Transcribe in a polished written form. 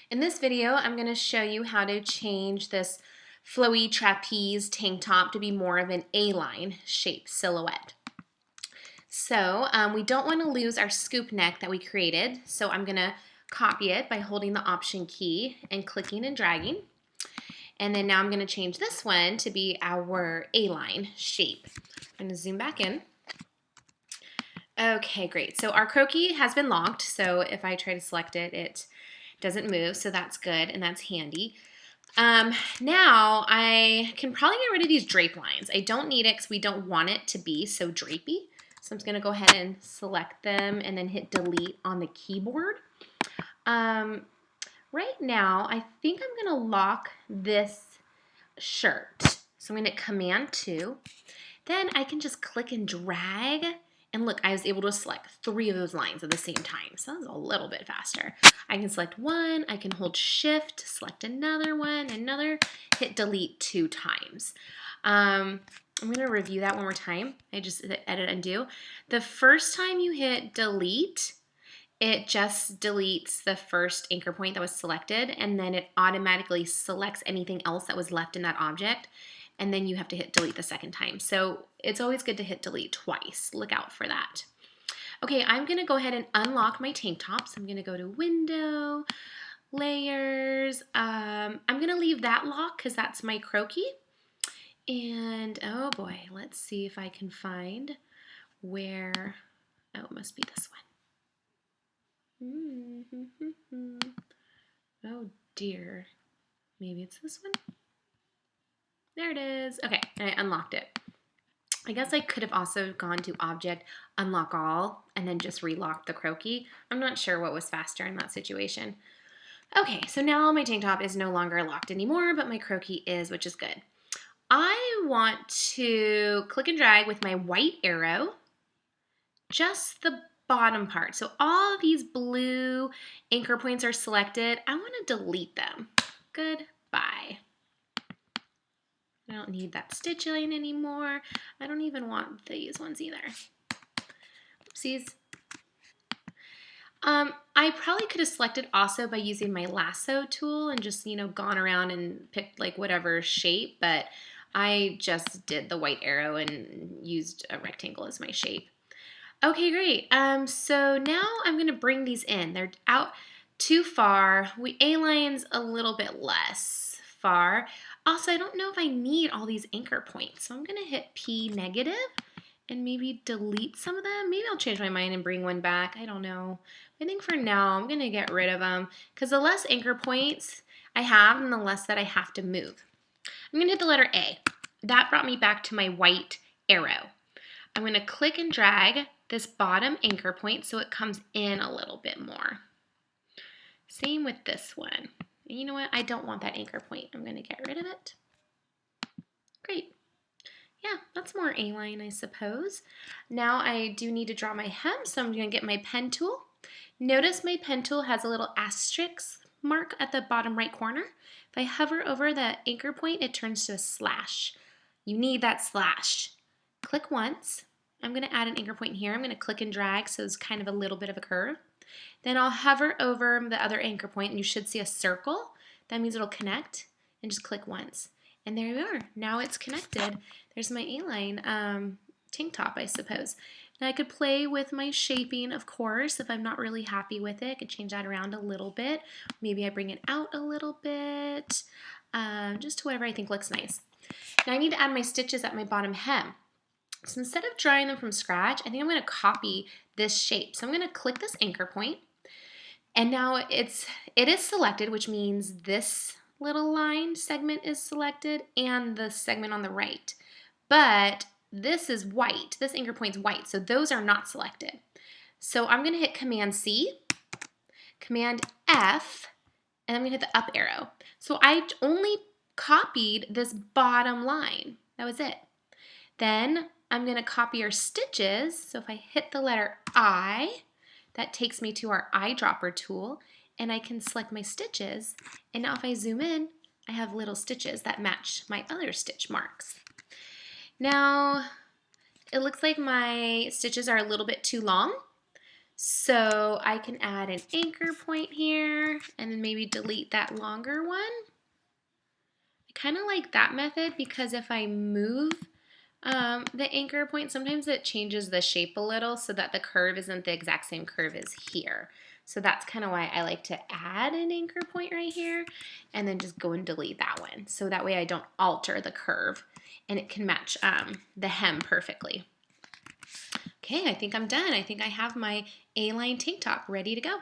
In this video, I'm going to show you how to change this flowy trapeze tank top to be more of an A-line shape silhouette. So we don't want to lose our scoop neck that we created, so I'm going to copy it by holding the Option key and clicking and dragging. And then now I'm going to change this one to be our A-line shape. I'm going to zoom back in. Okay, great. So our croquis has been locked, so if I try to select it, it doesn't move, so that's good and that's handy. Now I can probably get rid of these drape lines. I don't need it because we don't want it to be so drapey. So I'm just gonna go ahead and select them and then hit delete on the keyboard. Right now, I think I'm gonna lock this shirt. So I'm gonna hit Command 2. Then I can just click and drag. And look, I was able to select 3 of those lines at the same time. So that was a little bit faster. I can select one, I can hold Shift, select another one, another, hit delete 2 times. I'm gonna review that one more time. I just hit edit undo. The first time you hit delete, it just deletes the first anchor point that was selected, and then it automatically selects anything else that was left in that object. And then you have to hit delete the second time. So it's always good to hit delete twice. Look out for that. Okay, I'm gonna go ahead and unlock my tank top. So I'm gonna go to Window, Layers. I'm gonna leave that lock because that's my croquis. And oh boy, let's see if I can find where, oh, it must be this one. Oh dear, maybe it's this one. There it is. Okay, I unlocked it. I guess I could have also gone to Object, Unlock All, and then just relocked the croquis. I'm not sure what was faster in that situation. Okay, so now my tank top is no longer locked anymore, but my croquis is, which is good. I want to click and drag with my white arrow, just the bottom part. So all of these blue anchor points are selected. I want to delete them. Goodbye. I don't need that stitch line anymore. I don't even want these ones either. Oopsies. I probably could have selected also by using my lasso tool and just, gone around and picked like whatever shape, but I just did the white arrow and used a rectangle as my shape. Okay, great. So now I'm going to bring these in. They're out too far. A-line's a little bit less far. Also, I don't know if I need all these anchor points, so I'm going to hit P negative and maybe delete some of them. Maybe I'll change my mind and bring one back. I don't know. I think for now I'm going to get rid of them because the less anchor points I have and the less that I have to move. I'm going to hit the letter A. That brought me back to my white arrow. I'm going to click and drag this bottom anchor point so it comes in a little bit more. Same with this one. And you know what? I don't want that anchor point. I'm going to get rid of it. Great. Yeah, that's more A-line, I suppose. Now I do need to draw my hem, so I'm going to get my pen tool. Notice my pen tool has a little asterisk mark at the bottom right corner. If I hover over the anchor point, it turns to a slash. You need that slash. Click once. I'm going to add an anchor point here. I'm going to click and drag, so it's kind of a little bit of a curve. Then I'll hover over the other anchor point, and you should see a circle. That means it'll connect, and just click once. And there we are. Now it's connected. There's my A-line tank top, I suppose. Now I could play with my shaping, of course. If I'm not really happy with it, I could change that around a little bit. Maybe I bring it out a little bit, just to whatever I think looks nice. Now I need to add my stitches at my bottom hem. So instead of drawing them from scratch, I think I'm going to copy this shape. So I'm going to click this anchor point, and now it is selected, which means this little line segment is selected and the segment on the right. But this is white. This anchor point's white, so those are not selected. So I'm going to hit Command C, Command F, and I'm going to hit the up arrow. So I only copied this bottom line. That was it. Then I'm going to copy our stitches. So if I hit the letter I, that takes me to our eyedropper tool, and I can select my stitches. And now if I zoom in, I have little stitches that match my other stitch marks. Now, it looks like my stitches are a little bit too long. So I can add an anchor point here, and then maybe delete that longer one. I kind of like that method because if I move the anchor point, sometimes it changes the shape a little so that the curve isn't the exact same curve as here. So that's kind of why I like to add an anchor point right here and then just go and delete that one. So that way I don't alter the curve and it can match the hem perfectly. Okay, I think I'm done. I think I have my A-line tank top ready to go.